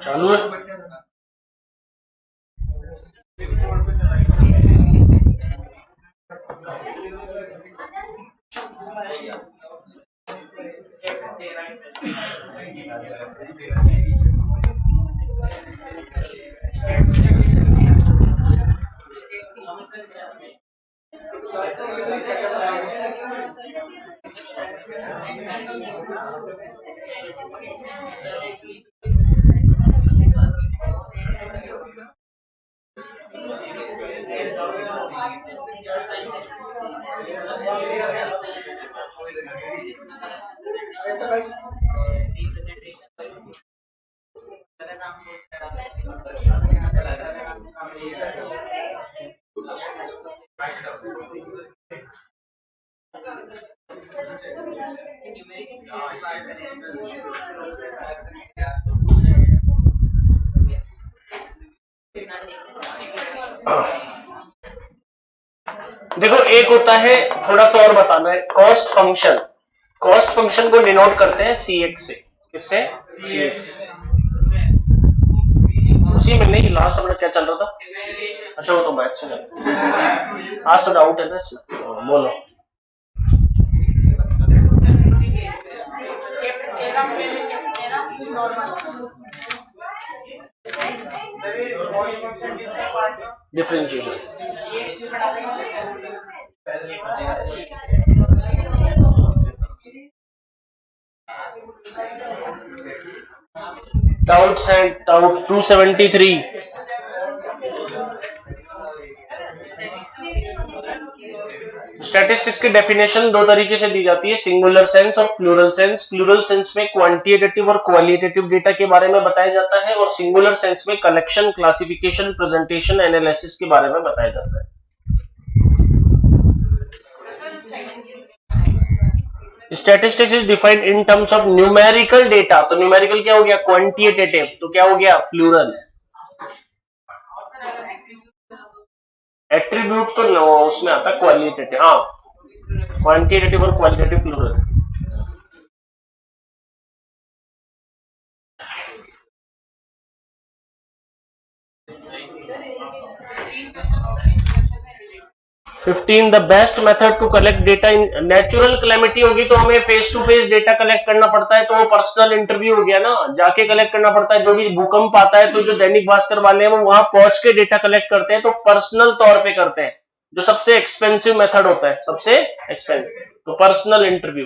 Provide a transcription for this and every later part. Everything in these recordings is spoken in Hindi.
चालू है। देखो एक होता है, थोड़ा सा और बताना है, कॉस्ट फंक्शन। कॉस्ट फंक्शन को डिनोट करते हैं CX से। किससे? CX। उसी में नहीं, लास्ट अपना क्या चल रहा था? अच्छा वो तो मैथ से चल, आज तो डाउट है ना इसमें। बोलो। Differentiation. Doubts and doubt 273। Statistics की डेफिनेशन दो तरीके से दी जाती है, सिंगुलर सेंस और प्लूरल सेंस। प्लूरल सेंस में क्वांटिटेटिव और क्वालिटेटिव डेटा के बारे में बताया जाता है, और सिंगुलर सेंस में कलेक्शन, क्लासिफिकेशन, प्रेजेंटेशन, एनालिसिस के बारे में बताया जाता है। Statistics is defined in terms of numerical data. तो न्यूमेरिकल क्या हो गया? क्वांटिटेटिव। तो क्या हो गया? प्लूरल। एट्रीब्यूट तो उसमें आता है क्वालिटेटिव। हाँ, क्वांटिटेटिव और qualitative plural. The best method to collect data in natural calamity होगी तो हमें face to face data collect करना पड़ता है, तो वो पर्सनल इंटरव्यू हो गया ना, जाके कलेक्ट करना पड़ता है। जो भी भूकंप आता है तो जो दैनिक भास्कर वाले हैं वो वहां पहुंच के डेटा कलेक्ट करते हैं, तो पर्सनल तौर पे करते हैं, जो सबसे एक्सपेंसिव मेथड होता है, सबसे एक्सपेंसिव, तो पर्सनल इंटरव्यू।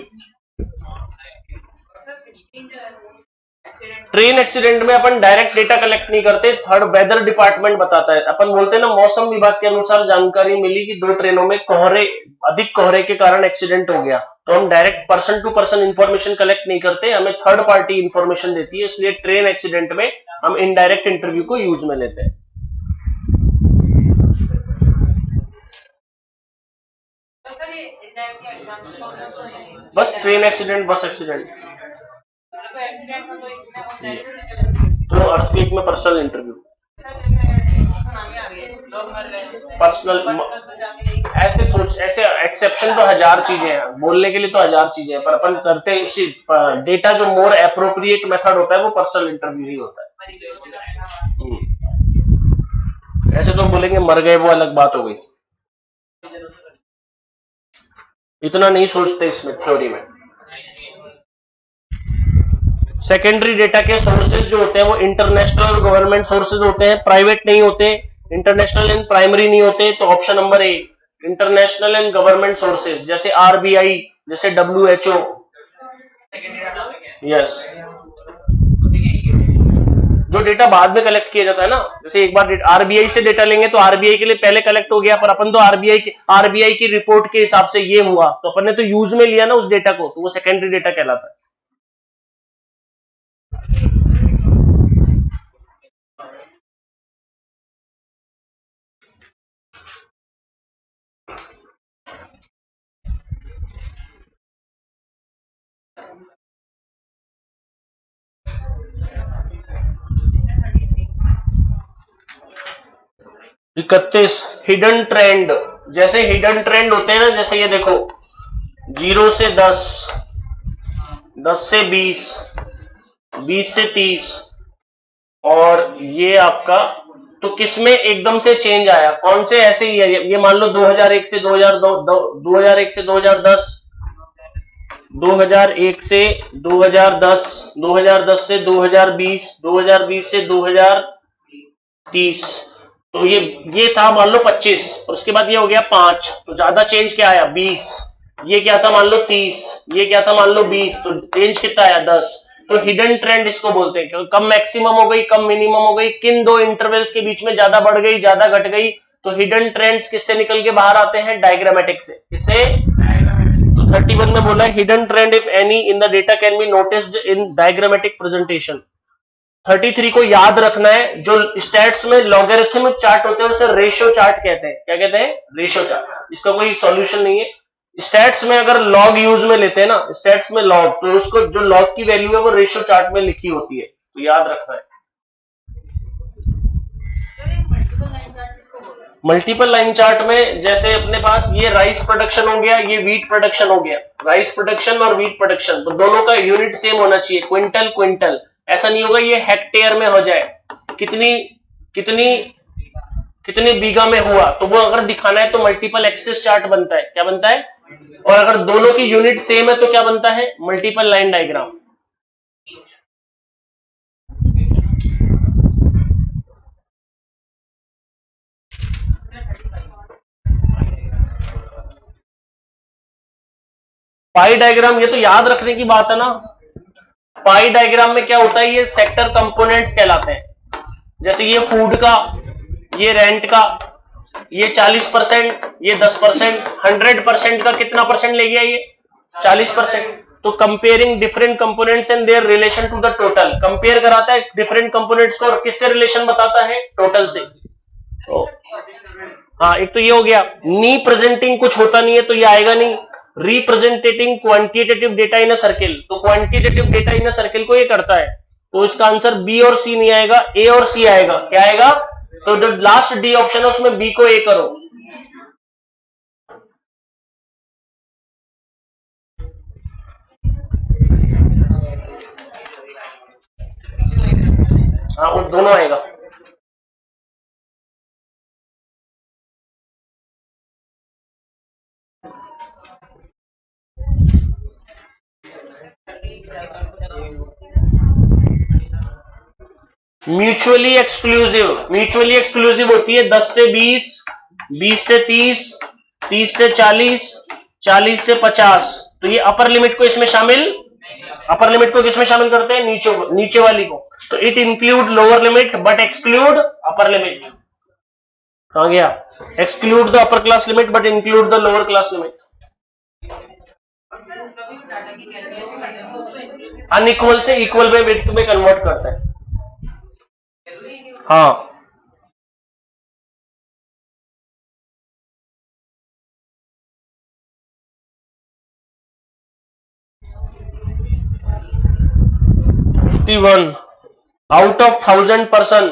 ट्रेन एक्सीडेंट में अपन डायरेक्ट डेटा कलेक्ट नहीं करते, थर्ड वेदर डिपार्टमेंट बताता है। अपन बोलते हैं ना, मौसम विभाग के अनुसार जानकारी मिली कि 2 ट्रेनों में अधिक कोहरे के कारण एक्सीडेंट हो गया, तो हम direct person to person information collect नहीं करते, हमें थर्ड पार्टी इंफॉर्मेशन देती है, इसलिए ट्रेन एक्सीडेंट में हम इनडायरेक्ट इंटरव्यू को यूज में लेते हैं। बस ट्रेन एक्सीडेंट, बस एक्सीडेंट, तो अर्थक्वेक में पर्सनल इंटरव्यू, पर्सनल। ऐसे एक्सेप्शन तो 1000 चीजें हैं, बोलने के लिए तो 1000 चीजें हैं, पर अपन करते हैं इसी डेटा जो मोर एप्रोप्रिएट मेथड होता है वो पर्सनल इंटरव्यू ही होता है। ऐसे तो बोलेंगे मर गए, वो अलग बात हो गई, इतना नहीं सोचते इसमें थ्योरी में। सेकेंडरी डेटा के सोर्सेज जो होते हैं वो इंटरनेशनल और गवर्नमेंट सोर्सेज होते हैं, प्राइवेट नहीं होते। इंटरनेशनल एंड प्राइमरी नहीं होते, तो option number A international and government sources, जैसे RBI, जैसे WHO। यस, जो डेटा बाद में कलेक्ट किया जाता है ना, जैसे एक बार RBI से डेटा लेंगे तो RBI के लिए पहले कलेक्ट हो गया, पर अपन तो RBI की रिपोर्ट के हिसाब से ये हुआ, तो अपन ने तो यूज में लिया ना उस डेटा को, तो वो सेकेंडरी डेटा कहलाता है। Hidden trend. जैसे हिडन ट्रेंड होते हैं ना, जैसे ये देखो, 0 से 10, 10 से 20, 20 से 30, और ये आपका, तो किसमें एकदम से चेंज आया, कौन से ऐसे ही है, ये मान लो 2001 से 2002, 2001 से 2010, 2001 से 2010, 2010 से 2020, 2020 से 2030, तो ये था मान लो 25, और उसके बाद ये हो गया 5, तो ज्यादा चेंज क्या आया 20, ये क्या था मान लो 30, ये क्या था मान लो 20, तो चेंज कितना आया 10। तो हिडन ट्रेंड इसको बोलते हैं, कम मैक्सिमम हो गई, कम मिनिमम हो गई, किन दो इंटरवल्स के बीच में ज्यादा बढ़ गई, ज्यादा घट गई, तो हिडन ट्रेंड्स किससे निकल के बाहर आते हैं, डायग्रामेटिक से। किससे? तो 31 में बोला hidden trend if any in the data can be noticed in diagrammatic presentation. 33 को याद रखना है, जो स्टैट्स में लॉगरिथमिक चार्ट होते हैं उसे रेशियो चार्ट कहते हैं। क्या कहते हैं? Ratio chart. इसका कोई सॉल्यूशन नहीं है। स्टैट्स में अगर लॉग यूज में लेते हैं ना, स्टैट्स में लॉग, तो उसको जो लॉग की वैल्यू है वो रेशियो चार्ट में लिखी होती है, तो याद रखना है। मल्टीपल लाइन चार्ट में जैसे अपने पास ये राइस प्रोडक्शन हो गया, ये व्हीट प्रोडक्शन हो गया, राइस प्रोडक्शन और व्हीट प्रोडक्शन, तो दोनों का यूनिट सेम होना चाहिए, क्विंटल क्विंटल। ऐसा नहीं होगा ये हेक्टेयर में हो जाए, कितनी कितनी कितनी बीघा में हुआ, तो वो अगर दिखाना है तो मल्टीपल एक्सिस चार्ट बनता है। क्या बनता है? और अगर दोनों की यूनिट सेम है तो क्या बनता है? Multiple line diagram. पाई डायग्राम, ये तो याद रखने की बात है ना। पाई डायग्राम में क्या होता है, ये सेक्टर कंपोनेंट्स कहलाते हैं। जैसे ये फूड का, ये रेंट का, ये 40%, ये 10%, 100% का कितना परसेंट ले गया ये? 40%। तो comparing different components and their relation to the total, compare कराता है डिफरेंट कंपोनेंट्स को और किससे रिलेशन बताता है? टोटल से। तो हाँ, एक तो ये हो गया। नी प्रेजेंटिंग कुछ होता नहीं है तो ये आएगा नहीं। Representing quantitative data in a circle, तो quantitative data in a circle को ये करता है, तो इसका आंसर बी और सी नहीं आएगा, ए और सी आएगा। क्या आएगा? तो जो लास्ट डी ऑप्शन है उसमें बी को ए करो। हाँ, वो दोनों आएगा। म्यूचुअली एक्सक्लूसिव, म्यूचुअली एक्सक्लूसिव होती है 10 से 20, 20 से 30, 30 से 40, 40 से 50। तो ये अपर लिमिट को इसमें शामिल, अपर लिमिट को किसमें शामिल करते हैं? नीचे वाली को। तो it include lower limit but exclude upper limit. कहां गया? Exclude the upper class limit but include the lower class limit. Unequal से इक्वल में विड्थ में कन्वर्ट करता है। हाँ, वन आउट ऑफ 1000 पर्सन,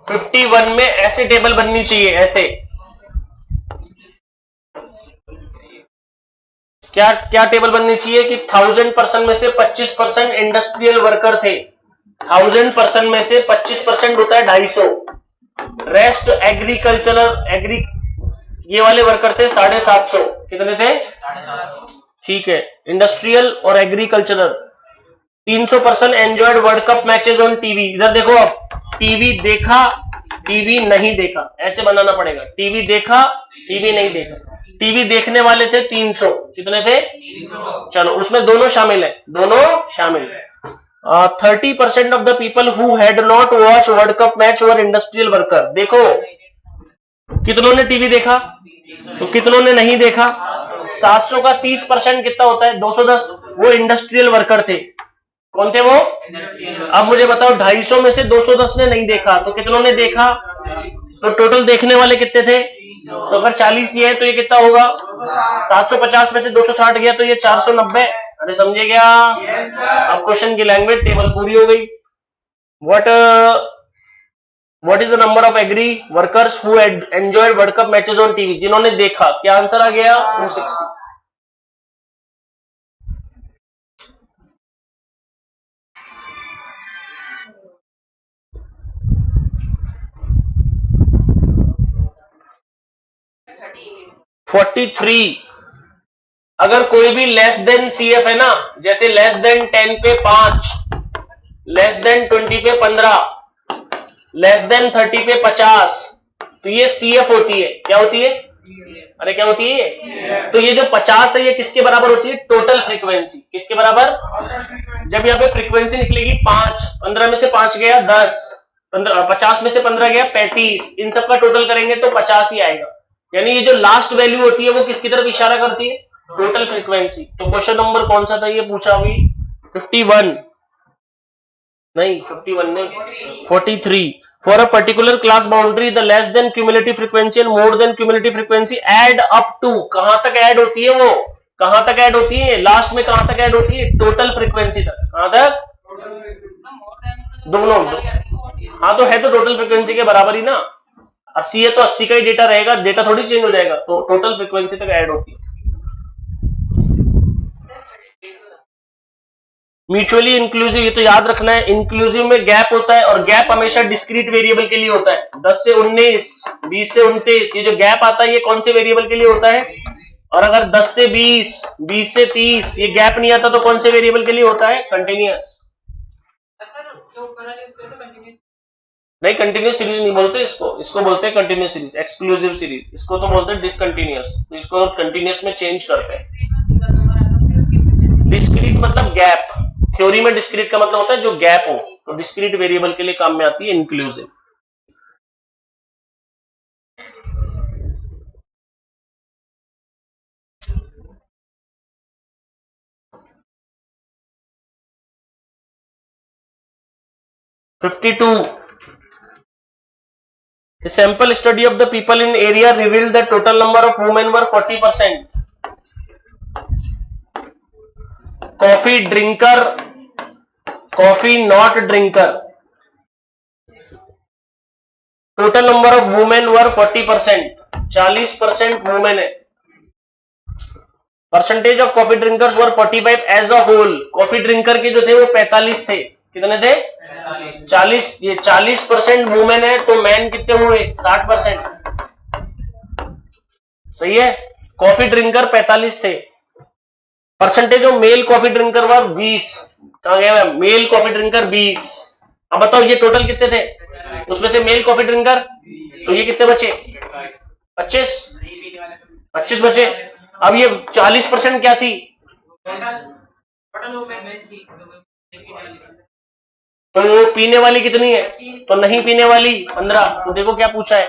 51 में ऐसे टेबल बननी चाहिए। ऐसे क्या क्या टेबल बननी चाहिए कि 1000 पर्सन में से 25% इंडस्ट्रियल वर्कर थे। 1000 पर्सन में से 25% होता है 250, रेस्ट एग्रीकल्चरल ये वाले वर्कर थे 750। कितने थे? ठीक है। इंडस्ट्रियल और agricultural. 300% enjoyed World Cup matches on TV. इधर देखो, अब टीवी देखा, टीवी नहीं देखा, ऐसे बनाना पड़ेगा। टीवी देखा, टीवी नहीं देखा। टीवी देखने वाले थे 300। कितने थे? चलो, उसमें दोनों शामिल है, दोनों शामिल है। 30% of the people who had not watch world cup match were industrial worker. देखो, कितनों ने टीवी देखा, तो कितनों ने नहीं देखा? 700 का 30% कितना होता है? 210। वो इंडस्ट्रियल वर्कर थे। कौन थे वो? अब मुझे बताओ, 250 में से 210 ने नहीं देखा, तो कितनों ने देखा? तो टोटल देखने वाले कितने थे? तो अगर 40 ये है तो ये कितना होगा? 750 में से 260 गया तो ये 490। अरे समझे क्या? अब क्वेश्चन की लैंग्वेज टेबल पूरी हो गई। What what is the number of agri workers who enjoyed World Cup matches on TV, जिन्होंने देखा, क्या आंसर आ गया 260। 43, अगर कोई भी लेस देन सीएफ है ना, जैसे लेस देन 10 पे 5, लेस देन 20 पे 15, लेस देन 30 पे 50, तो ये सीएफ होती है। क्या होती है? अरे क्या होती है? तो ये जो 50 है ये किसके बराबर होती है? Total frequency. किसके बराबर? जब यहाँ पे फ्रीक्वेंसी निकलेगी 5, 15 में से 5 गया 10, 50 में से 15 गया 35, इन सबका टोटल करेंगे तो 50 ही आएगा। यानी ये जो लास्ट वैल्यू होती है वो किसकी तरफ इशारा करती है? Total frequency. तो क्वेश्चन नंबर कौन सा था ये पूछा अभी? 51 नहीं, 51 नहीं, 43। For a particular class boundary the less than cumulative frequency and more than cumulative frequency add up to, कहां तक ऐड होती है वो? कहां तक ऐड होती है? लास्ट में कहां तक ऐड होती है? टोटल फ्रीक्वेंसी तक। कहां तक? दोनों। हाँ तो है तो टोटल फ्रीक्वेंसी के बराबर ही ना। 80 है तो 80 का ही डेटा रहेगा, डेटा थोड़ी चेंज हो जाएगा। तो टोटल फ्रीक्वेंसी तक ऐड होती है। म्यूचुअली इंक्लूसिव, ये तो याद रखना है, इंक्लूसिव में गैप होता है और गैप हमेशा डिस्क्रीट वेरिएबल के लिए होता है। 10 से 19, 20 से 29, ये जो गैप आता है ये कौन से वेरिएबल के लिए होता है? और अगर 10 से 20, 20 से 30 ये गैप नहीं आता तो कौन से वेरिएबल के लिए होता है? कंटिन्यूअस। नहीं, कंटिन्यूस सीरीज नहीं बोलते इसको, इसको बोलते हैं कंटिन्यूस सीरीज, एक्सक्लूसिव सीरीज। इसको तो बोलते हैं डिसकंटिन्यूअस, तो इसको कंटिन्यूअस में चेंज करते हैं। डिस्क्रीट मतलब गैप, थ्योरी में डिस्क्रीट का मतलब होता है जो गैप हो, तो डिस्क्रीट वेरिएबल के लिए काम में आती है inclusive. A sample study of the people in area revealed that total number of women were 40%. Coffee drinker, coffee not drinker. Total number of women were 40%. 40% women है. Percentage of coffee drinkers were 45 as a whole. Coffee drinker के जो थे वो 45 थे. कितने थे? 40. ये 40% वुमेन है तो मैन कितने हुए? 60%. सही है. कॉफी ड्रिंकर 45 थे. Percentage of male coffee drinker were 20. कहां गया? Male coffee drinker 20. अब बताओ ये टोटल कितने थे? उसमें से मेल कॉफी ड्रिंकर, तो ये कितने बचे? 25 बचे. अब ये 40% क्या थी? तो वो पीने वाली कितनी है? तो नहीं पीने वाली 15. तो देखो क्या पूछा है,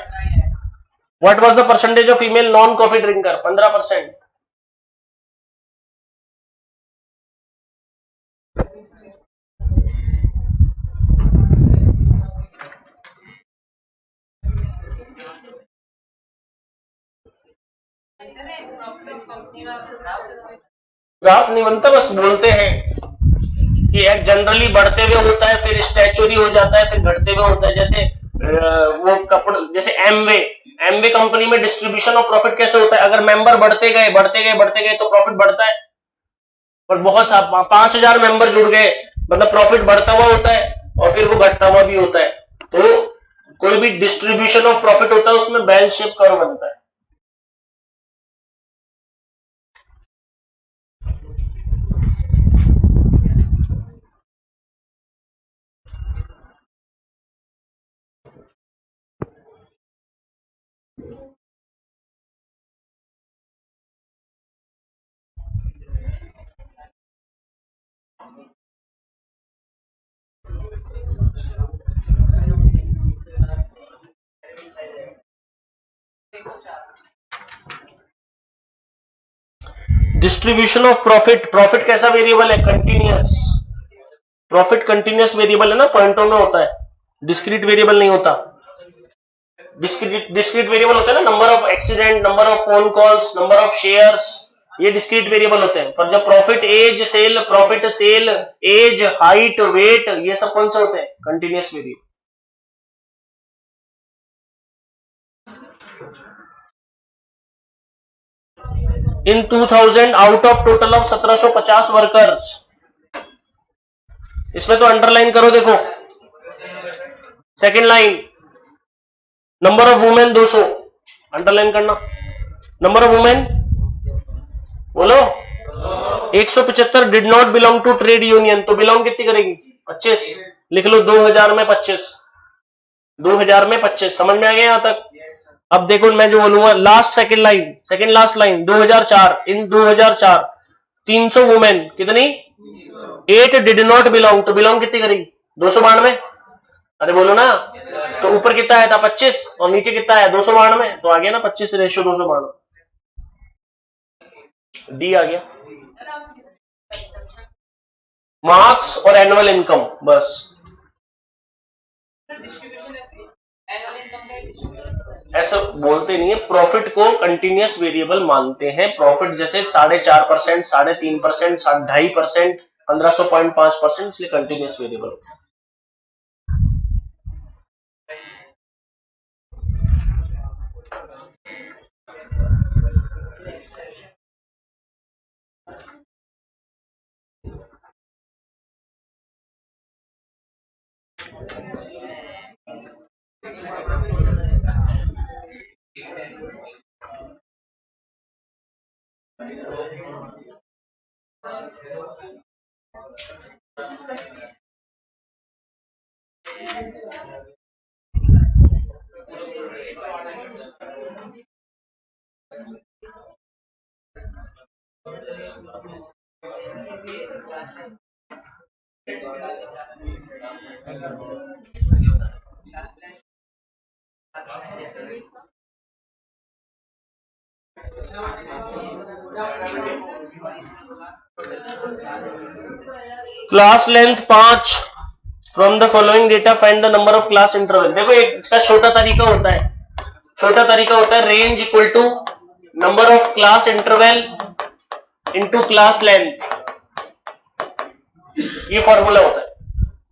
what was the percentage of female non coffee drinker? 15%. Graph नहीं बनता, बस बोलते हैं कि एक जनरली बढ़ते हुए होता है, फिर स्टैचुरी हो जाता है, फिर घटते हुए होता है। जैसे वो कपड़े, जैसे एमवे कंपनी में डिस्ट्रीब्यूशन ऑफ प्रॉफिट कैसे होता है? अगर मेंबर बढ़ते गए तो प्रॉफिट बढ़ता है। पर बहुत सा 5000 मेंबर जुड़ गए मतलब प्रॉफिट बढ़ता हुआ होता है और फिर वो घटता हुआ भी होता है। तो कोई भी डिस्ट्रीब्यूशन ऑफ प्रॉफिट होता है उसमें बेल शेप कर्व बनता है। डिस्ट्रीब्यूशन ऑफ प्रॉफिट, प्रॉफिट कैसा वेरिएबल है? कंटिन्यूअस. प्रॉफिट कंटिन्यूअस वेरिएबल है ना, पॉइंटों में होता है, डिस्क्रीट वेरिएबल नहीं होता. डिस्क्रीट वेरिएबल होता है ना, number of accident, number of phone calls, number of shares, ये डिस्क्रीट वेरिएबल होते हैं. पर जब profit sale, age, height, weight, ये सब कौन से होते हैं? Continuous variable. In 2000 out of total of 1750 workers. इसमें तो अंडरलाइन करो, देखो second line, number of women 200, underline करना। नंबर ऑफ वुमेन बोलो 175 did not belong to trade union, तो बिलोंग कितनी करेगी 25, लिख लो 2000 में 25, 2000 में 25। समझ में आ गया यहां तक? अब देखो मैं जो बोलूंगा last second line, second last line 2004, इन 2004 300 वुमेन कितनी 8 डिड नॉट बिलोंग, तो बिलोंग कितनी करेगी 292। अरे बोलो ना, तो ऊपर कितना आया था 25 और नीचे कितना आया 292, तो आ गया ना 25 रेशियो 292, डी आ गया। मार्क्स और एनुअल इनकम, बस ऐसा बोलते नहीं है, प्रॉफिट को कंटिन्यूअस वेरिएबल मानते हैं। प्रॉफिट जैसे 4.5%, 3.5%, 2.5%, 1500.5%, इसलिए continuous variable. Class length 5, from the following data find the number of class interval. देखो एक इसका छोटा तरीका होता है, छोटा तरीका होता है range equal to number of class interval into class length, ये फॉर्मूला होता है।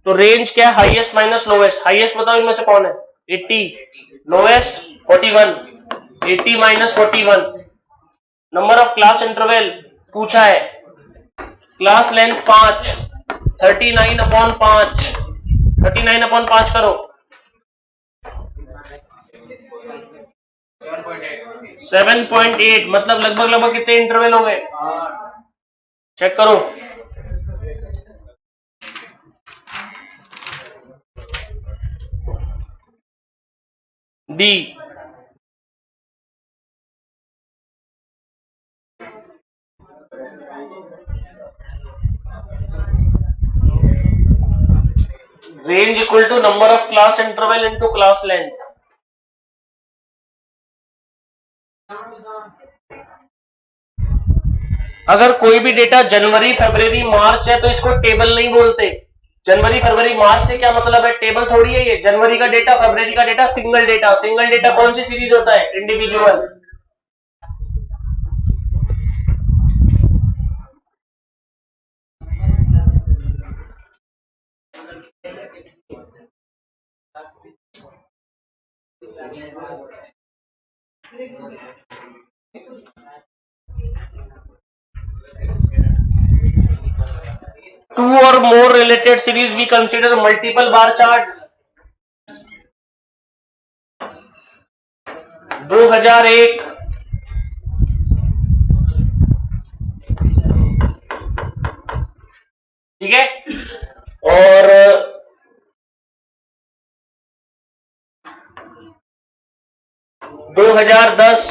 तो रेंज क्या है, हाईएस्ट माइनस लोवेस्ट। हाईएस्ट बताओ इनमें से कौन है 80, lowest 41, 80 minus 41। Number of class interval पूछा है, क्लास लेंथ 5, 39 अपॉन 5, 39 अपॉन 5 करो 7.8, मतलब लगभग लगभग कितने इंटरवल हो गए, चेक करो। The range equal to number of class interval into class length. अगर कोई भी डेटा जनवरी फरवरी मार्च है तो इसको टेबल नहीं बोलते। जनवरी फरवरी मार्च से क्या मतलब है, टेबल थोड़ी है ये। जनवरी का डेटा फरवरी का data single data. Single data कौन सी सीरीज होता है, individual. Two or more related series we consider multiple bar chart। 2001 ठीक है, और 2010,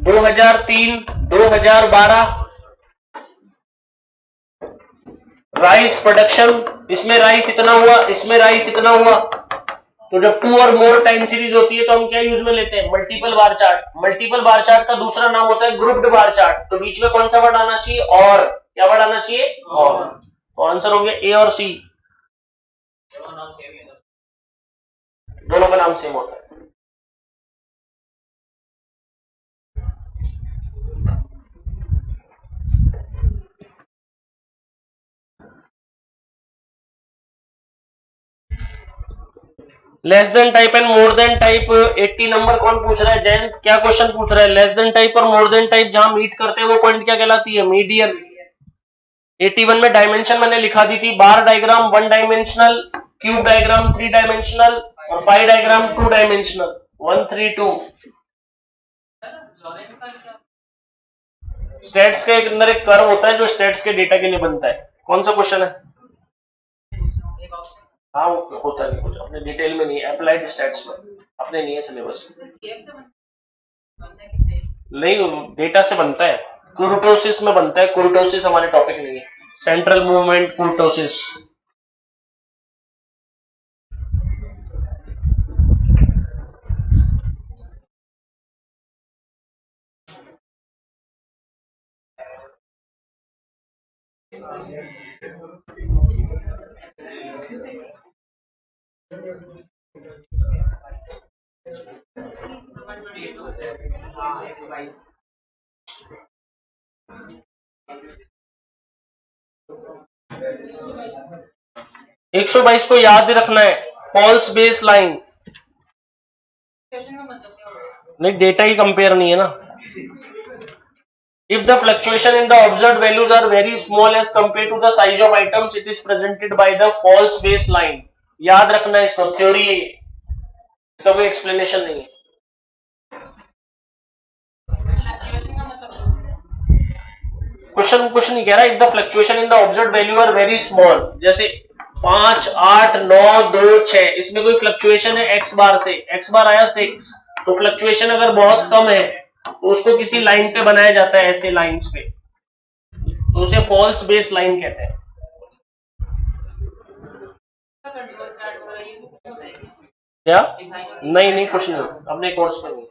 2003, 2012 राइस प्रोडक्शन, इसमें राइस इतना हुआ, इसमें राइस इतना हुआ। तो जब 2 और मोर टाइम सीरीज होती है तो हम क्या यूज में लेते हैं, multiple bar chart. Multiple bar chart का दूसरा नाम होता है ग्रुप्ड बार चार्ट। तो बीच में कौन सा वर्ड आना चाहिए, और। क्या वर्ड आना चाहिए, और। तो आंसर हो गया ए और सी, दोनों का नाम सेम होता है। Less than type and more then type 80 number कौन पूछ रहा है? जैन क्या क्वेश्चन पूछ रहा है? लेस देन टाइप और मोर देन टाइप जहां मीट करते हैं वो पॉइंट क्या कहलाती है? मीडियन। 81 में डायमेंशन मैंने लिखा दी थी, bar diagram 1 dimensional, cube diagram 3 dimensional और पाई डायग्राम 2 डायमेंशनल। 132 स्टेट्स के अंदर एक कर्व होता है जो स्टेट्स के डेटा के लिए बनता है। कौन सा क्वेश्चन है? हाँ होता नहीं कुछ, अपने डिटेल में नहीं, अप्लाइड स्टैट्स में अपने नहीं है सिलेबस नहीं, डेटा से बनता है, कुर्टोसिस में बनता है। कुर्टोसिस हमारे टॉपिक नहीं है, सेंट्रल मूवमेंट कुर्टोसिस। एक 122 को याद रखना है, फॉल्स बेस लाइन। नहीं, डेटा ही कंपेयर नहीं है ना। If the fluctuation in the observed values are very small as compared to the size of items, it is presented by the false baseline. याद रखना है इसको, थ्योरी है, इसका कोई एक्सप्लेनेशन नहीं है। क्वेश्चन कुछ नहीं कह रहा। If the fluctuation in the observed value are very small, जैसे 5, 8, 9, 2, 6, इसमें कोई फ्लक्चुएशन है एक्स बार से, एक्स बार आया 6, तो फ्लक्चुएशन अगर बहुत कम है तो उसको किसी लाइन पे बनाया जाता है, ऐसे लाइंस पे, तो उसे फॉल्स बेस लाइन कहते हैं। क्या? नहीं नहीं, कुछ नहीं, अपने कोर्स में नहीं।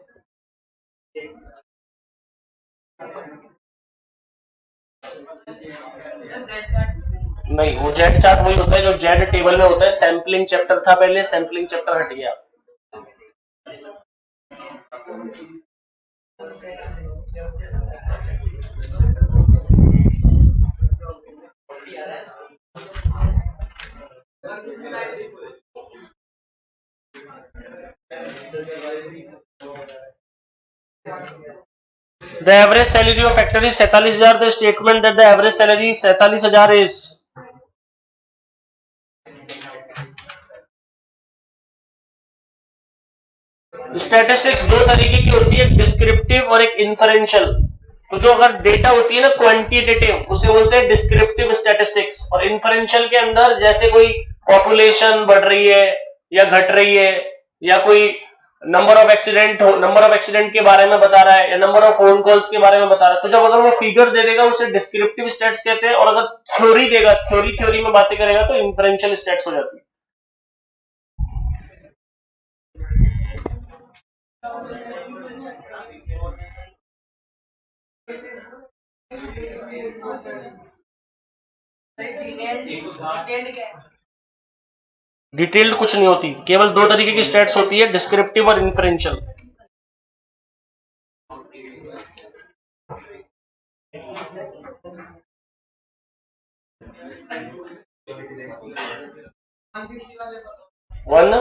नहीं, वो जेड चार्ट वही होता है जो जेड टेबल में होता है। सैंपलिंग चैप्टर था पहले, सैंपलिंग चैप्टर हट गया। The average salary of actor is 47,000. The statement that the average salary is 47,000 is statistics दो तरीके की होती है, डिस्क्रिप्टिव और एक इन्फरेंशियल। तो जो अगर डेटा होती है ना क्वांटिटेटिव, उसे बोलते हैं डिस्क्रिप्टिव स्टैटिस्टिक्स। और इन्फरेंशियल के अंदर जैसे कोई पॉपुलेशन बढ़ रही है या घट रही है, या कोई नंबर ऑफ एक्सीडेंट के बारे में बता रहा है, या नंबर ऑफ फोन कॉल्स के बारे में बता रहा है, तो जब अगर वो फिगर दे देगा उसे डिस्क्रिप्टिव स्टैट्स कहते हैं। और अगर थ्योरी देगा, थ्योरी में बातें करेगा, तो इन्फरेंशियल स्टैट्स हो जाती है। डिटेल्ड कुछ नहीं होती, केवल दो तरीके की स्टैट्स होती है, डिस्क्रिप्टिव और inferential. One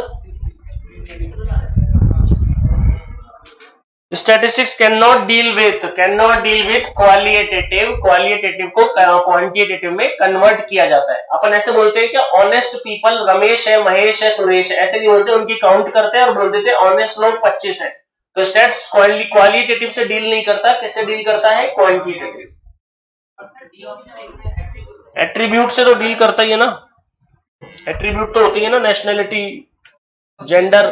statistics can not deal with qualitative को क्वांटिटेटिव में कन्वर्ट किया जाता है। अपन ऐसे बोलते हैं कि ऑनेस्ट पीपल रमेश है, महेश है, सुरेश है, ऐसे नहीं बोलते, उनकी काउंट करते हैं और बोल देते हैं ऑनेस्ट लोग 25 है। तो स्टैट्स क्वालिटेटिव से डील नहीं करता, किससे डील करता है? क्वांटिटेटिव। एट्रीब्यूट से तो डील करता ही है ना, एट्रीब्यूट तो होती है ना, नेशनैलिटी, जेंडर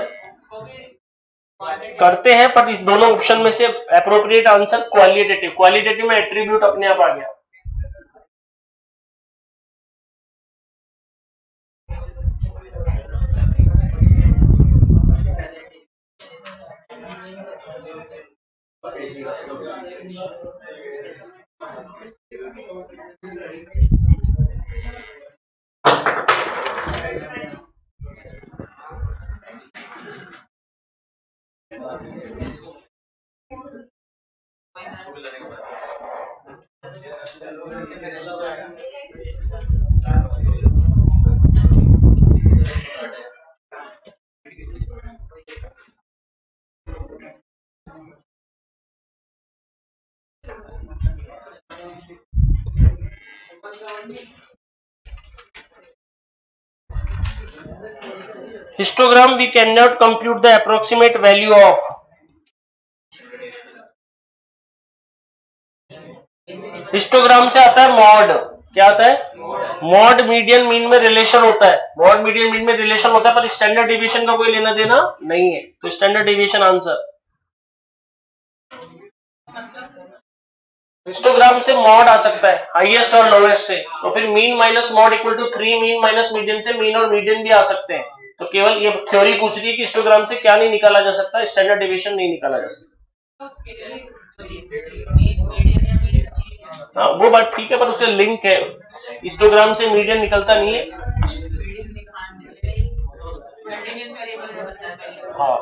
करते हैं, पर इस दोनों ऑप्शन में से एप्रोप्रिएट आंसर क्वालिटेटिव में एट्रीब्यूट अपने आप आ गया। Histogram we can not compute the approximate value of. Histogram से आता है मॉड। क्या आता है? मॉड मीडियन मीन में रिलेशन होता है। मॉड मीडियन मीन में रिलेशन होता है, पर स्टैंडर्ड डिविएशन का कोई लेना देना नहीं है। तो स्टैंडर्ड डिविएशन आंसर। हिस्टोग्राम से मॉड आ सकता है हाईएस्ट और लोएस्ट से, तो फिर mean minus mode equal to 3 mean minus median से मीन और मीडियन भी आ सकते हैं। तो केवल ये थ्योरी पूछ रही है कि हिस्टोग्राम से क्या नहीं निकाला जा सकता, स्टैंडर्ड डिविएशन नहीं निकाला जा सकता। हाँ वो बात ठीक है, पर उससे लिंक है। हिस्टोग्राम से मीडियन निकलता नहीं है। हाँ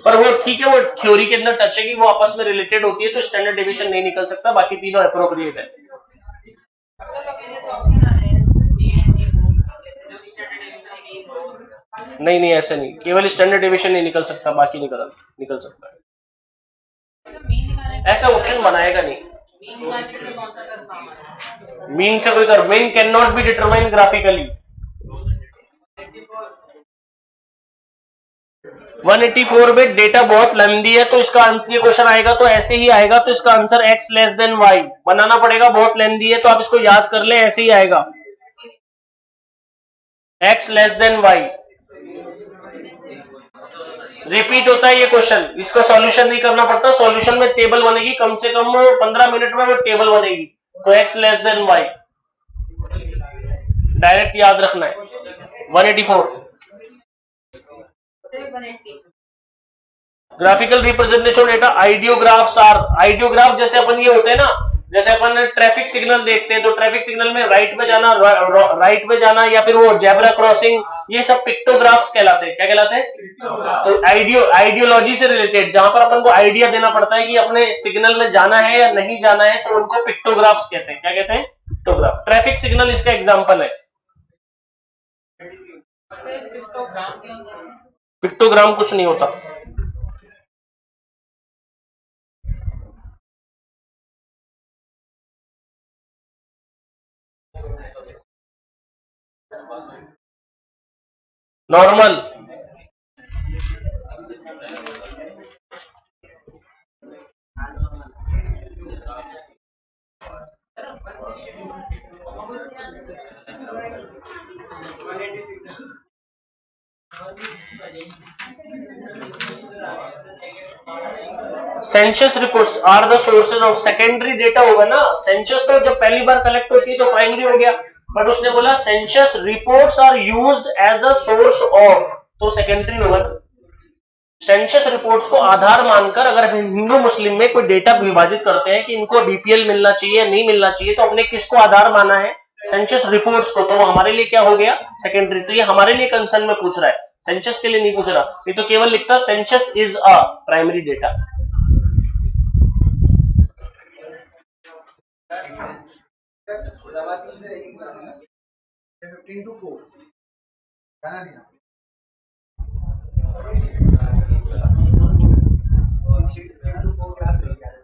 पर वो ठीक है, वो थ्योरी के अंदर टच है कि वो आपस में रिलेटेड होती है, तो स्टैंडर्ड डिवीजन नहीं निकल सकता, बाकी तीनों अप्रोप्रिएट है। नहीं नहीं ऐसे नहीं, केवल स्टैंडर्ड डिवीजन नहीं निकल सकता, बाकी निकल सकता है। ऐसा ऑप्शन बनाएगा नहीं। मीन से कोई कर, mean can not be determine graphically. 184 में डेटा बहुत लंबी है, तो इसका आंसर, ये क्वेश्चन आएगा तो ऐसे ही आएगा, तो इसका answer x less than y बनाना पड़ेगा। बहुत लेंदी है तो आप इसको याद कर ले, ऐसे ही आएगा x less than y। Repeat होता है ये क्वेश्चन, इसका सॉल्यूशन नहीं करना पड़ता। सॉल्यूशन में टेबल बनेगी, कम से कम 15 मिनट में वो टेबल बनेगी। तो x less than y direct याद रखना है। 184 ग्राफिकल रिप्रेजेंटेशन डेटा। आइडियोग्राफ्स आर, आइडियोग्राफ जैसे अपन ये होते हैं ना, जैसे अपन ट्रैफिक सिग्नल देखते हैं, तो ट्रैफिक सिग्नल में राइट में जाना या फिर वो जेब्रा क्रॉसिंग, ये सब पिक्टोग्राफ्स कहलाते हैं। क्या कहलाते हैं? तो आइडियोलॉजी से रिलेटेड, जहां पर अपन को आइडिया देना पड़ता है कि अपने सिग्नल में जाना है या नहीं जाना है, तो उनको पिक्टोग्राफ्स कहते हैं। क्या कहते हैं? पिक्टोग्राफ। ट्रैफिक सिग्नल इसका एग्जाम्पल है। पिक्टोग्राम कुछ नहीं होता। Normal, census reports are the sources of. Secondary data होगा ना, सेंसस तो जब पहली बार कलेक्ट होती है तो प्राइमरी हो गया, बट उसने बोला census reports are used as a source of, तो सेकेंडरी होगा ना। सेंसस रिपोर्ट्स को आधार मानकर अगर हिंदू मुस्लिम में कोई डेटा विभाजित करते हैं कि इनको बीपीएल मिलना चाहिए नहीं मिलना चाहिए, तो अपने किसको आधार माना है? सेंसस रिपोर्ट्स को। तो वो हमारे लिए क्या हो गया? सेकेंडरी। तो ये हमारे लिए कंसर्न में पूछ रहा है, सेंसस के लिए नहीं पूछ रहा। ये तो केवल लिखता census is a primary data.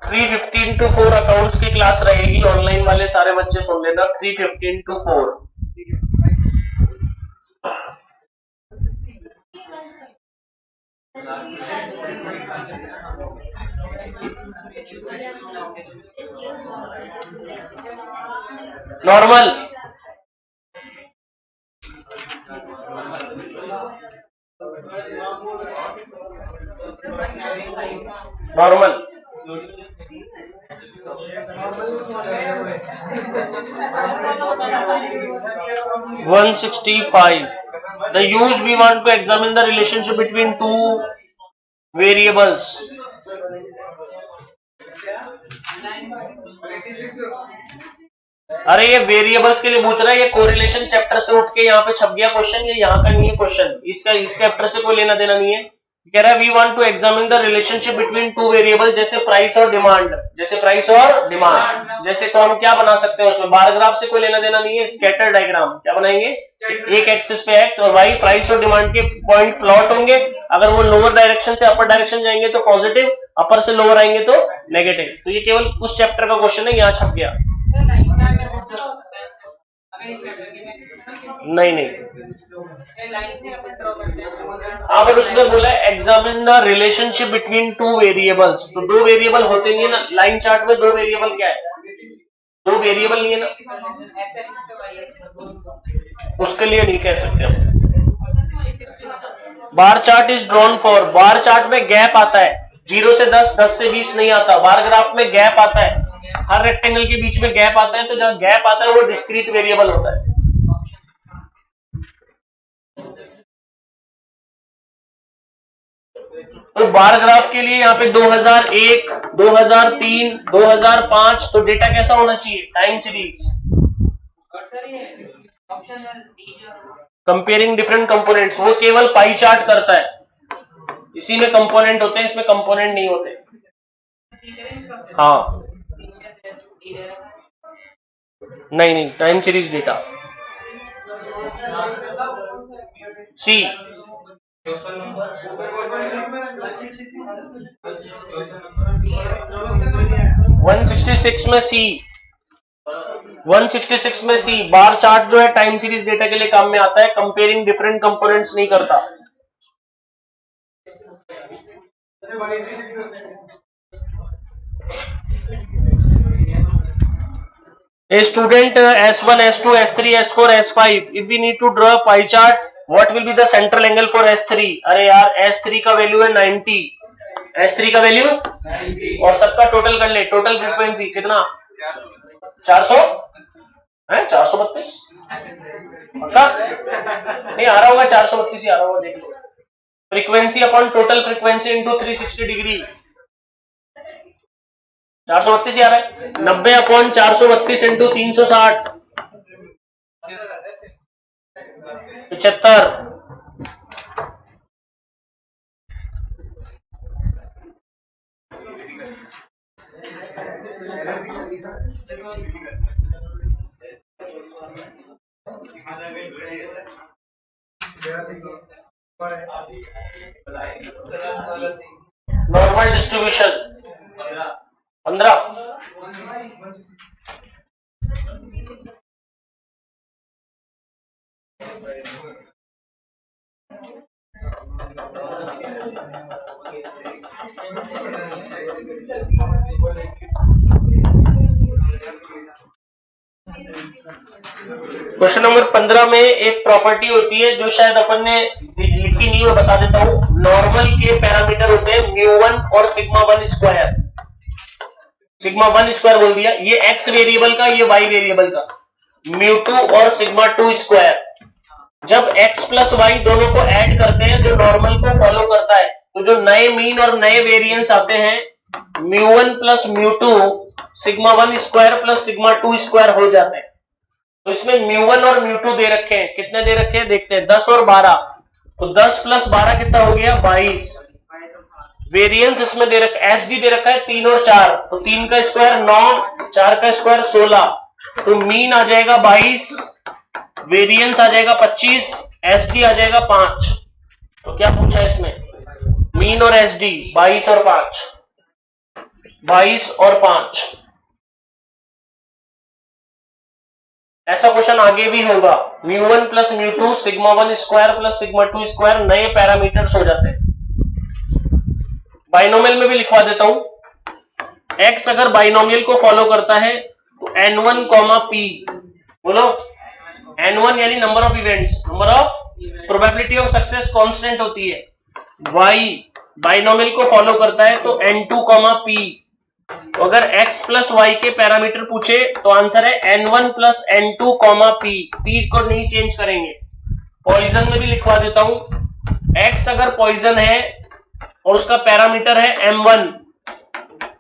Three 3:15 to 4 accounts की क्लास रहेगी, ऑनलाइन वाले सारे बच्चे सुन लेना। 3:15 to 4। Normal, normal 165। The use we want to examine the relationship between two variables. अरे ये वेरिएबल्स के लिए पूछ रहा है, ये कोरिलेशन चैप्टर से उठ के यहाँ पे छप गया क्वेश्चन, ये यहाँ का नहीं है क्वेश्चन, इसका इस चैप्टर से कोई लेना देना नहीं है। कह रहा है we want to examine the relationship between two variable, जैसे प्राइस और डिमांड, जैसे प्राइस और डिमांड, जैसे तो हम क्या बना सकते हैं उसमें? बार ग्राफ से कोई लेना देना नहीं है, स्कैटर डायग्राम। क्या बनाएंगे? एक एक्सिस पे एक्स और वाई, प्राइस और डिमांड के पॉइंट प्लॉट होंगे। अगर वो लोअर डायरेक्शन से अपर डायरेक्शन जाएंगे तो पॉजिटिव, अपर से लोअर आएंगे तो नेगेटिव। तो ये केवल उस चैप्टर का क्वेश्चन है, यहाँ छप गया। नहीं नहीं, अगर उसमें बोला है examine the relationship between two variables, तो दो वेरिएबल होते नहीं है ना लाइन चार्ट में। दो वेरिएबल क्या है? दो वेरिएबल नहीं है ना, उसके लिए नहीं कह सकते हम। Bar chart is drawn for, bar chart में गैप आता है 0 से 10, 10 से 20 नहीं आता। बार ग्राफ में गैप आता है, हर रेक्टेंगल के बीच में गैप आता है, तो जहां गैप आता है वो डिस्क्रीट वेरिएबल होता है। तो बार ग्राफ के लिए यहाँ पे 2001, 2003, 2005, तो डेटा कैसा होना चाहिए? Time series. Comparing different components, वो केवल पाई चार्ट करता है, इसी में कंपोनेंट होते हैं, इसमें कंपोनेंट नहीं होते। हाँ नहीं नहीं, टाइम सीरीज डेटा। सी 166 में सी 166 में सी बार चार्ट जो है टाइम सीरीज डेटा के लिए काम में आता है, कंपेयरिंग डिफरेंट कंपोनेंट्स नहीं करता। A student S1, S2, S3, S4, S5, if we need to draw a pie chart, what will be the central angle for S3? अरे यार S3 का वैल्यू है 90, S3 का वैल्यू 90, और सबका टोटल कर ले, टोटल फ्रीक्वेंसी कितना? 400 है, 432 पक्का? नहीं आ रहा होगा, 432 ही आ रहा होगा, देख लो। Frequency upon total frequency into 360 degree, 432 ही आ रहा है। 90 upon 432 into 360, 75। Normal distribution 15। Question number 15 में एक प्रॉपर्टी होती है जो शायद अपन ने लिखी नहीं, हो बता देता हूं। नॉर्मल के पैरामीटर होते हैं μ1 और σ1 स्क्वायर। σ1 स्क्वायर बोल दिया, ये x वेरिएबल का, ये y वेरिएबल का, μ2 और σ2 स्क्वायर। जब x प्लस वाई दोनों को ऐड करते हैं जो नॉर्मल को फॉलो करता है, तो जो नए मीन और नए वेरिएंस आते हैं μ1 प्लस μ2 σ1 स्क्वायर प्लस σ2 स्क्वायर हो जाते हैं। तो इसमें μ1 और μ2 दे रखे हैं, कितने दे रखे हैं देखते हैं, 10 और 12, तो 10 प्लस 12 कितना हो गया? 22। वेरिएंस इसमें दे रखा है, एसडी दे रखा है 3 और 4, तो 3 का स्क्वायर 9, 4 का स्क्वायर 16, तो मीन आ जाएगा 22, वेरिएंस आ जाएगा 25, एसडी आ जाएगा 5। तो क्या पूछा है इसमें? मीन और एसडी 22 और 5, 22 और 5। ऐसा क्वेश्चन आगे भी होगा। μ1 प्लस μ2 σ1 स्क्वायर प्लस σ2 स्क्वायर नए पैरामीटर्स हो जाते हैं। बाइनोमियल में भी लिखवा देता हूं। x अगर बाइनोमियल को फॉलो करता है तो n1, p, बोलो n1 यानी number of events, number of probability of success constant होती है। y बाइनोमियल को फॉलो करता है तो n2, p। तो अगर x प्लस वाई के पैरामीटर पूछे तो आंसर है n1 plus n2, p। p को नहीं चेंज करेंगे। पॉइजन में भी लिखवा देता हूं, x अगर पॉइजन है और उसका पैरामीटर है m1,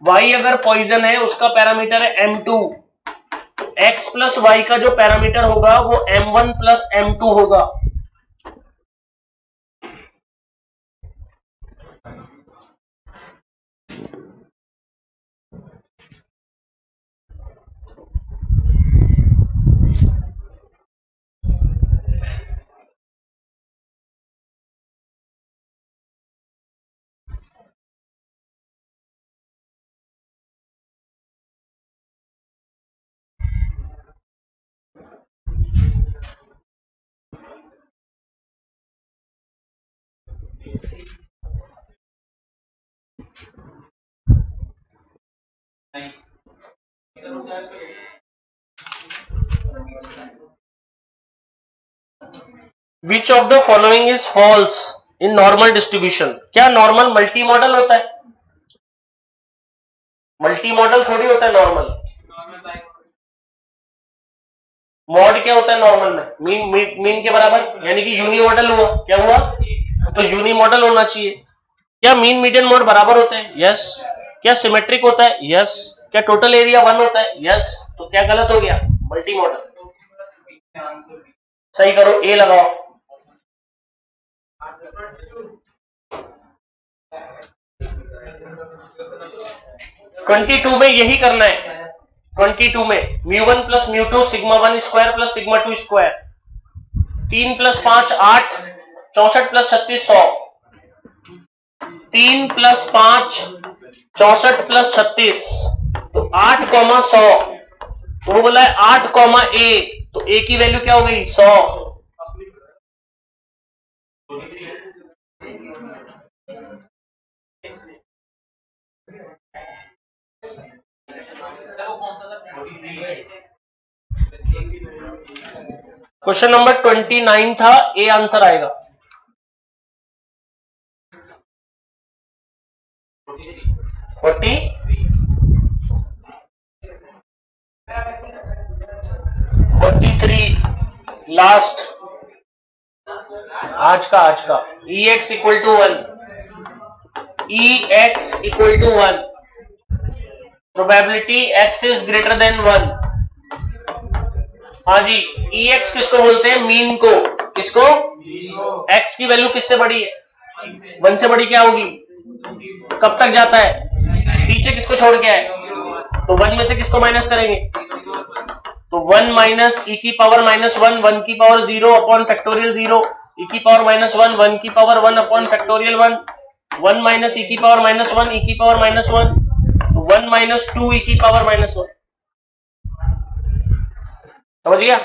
y अगर पॉइजन है उसका पैरामीटर है m2, तो x प्लस वाई का जो पैरामीटर होगा वो m1 प्लस m2 होगा। Which of the following is falls in normal distribution? क्या नॉर्मल मल्टी मॉडल होता है? मल्टी मॉडल थोड़ी होता है नॉर्मल। मॉड क्या होता है नॉर्मल में? मीन के बराबर, यानी कि यूनी मॉडल हुआ। क्या हुआ? तो यूनी मॉडल होना चाहिए। क्या मीन मीडियन मोड बराबर होते हैं? यस। क्या सिमेट्रिक होता है? यस। क्या टोटल एरिया 1 होता है? यस। तो क्या गलत हो गया? Multi modal. सही करो, ए लगाओ। ट्वेंटी टू में यही करना है। 22 में μ1 plus μ2 σ1 square plus σ2 square, 3 plus 5 8, 64 plus 36 100, 3 plus 5 64 plus 36, तो 8 कॉमा 100। वो बोला है 8 कॉमा ए, तो ए की वैल्यू क्या हो गई? 100। क्वेश्चन नंबर 29 था, ए आंसर आएगा। 43 लास्ट आज का Ex equal to 1, Ex equal to 1, probability x is greater than 1। हाँ जी, Ex किसको बोलते हैं? मीन को। किसको? x की वैल्यू किससे बड़ी है? 1 से बड़ी क्या होगी? कब तक जाता है? पीछे किसको छोड़ के आए? तो 1 में से किसको माइनस करेंगे? तो 1 माइनस e की पावर माइनस 1, 1 की पावर 0 अपॉन फैक्टोरियल 0, e की पावर माइनस 1, 1 की power 1 upon factorial 1, 1 minus e की पावर माइनस 1, e की पावर माइनस 1, 1 माइनस 2 e की पावर माइनस 1। समझ गया?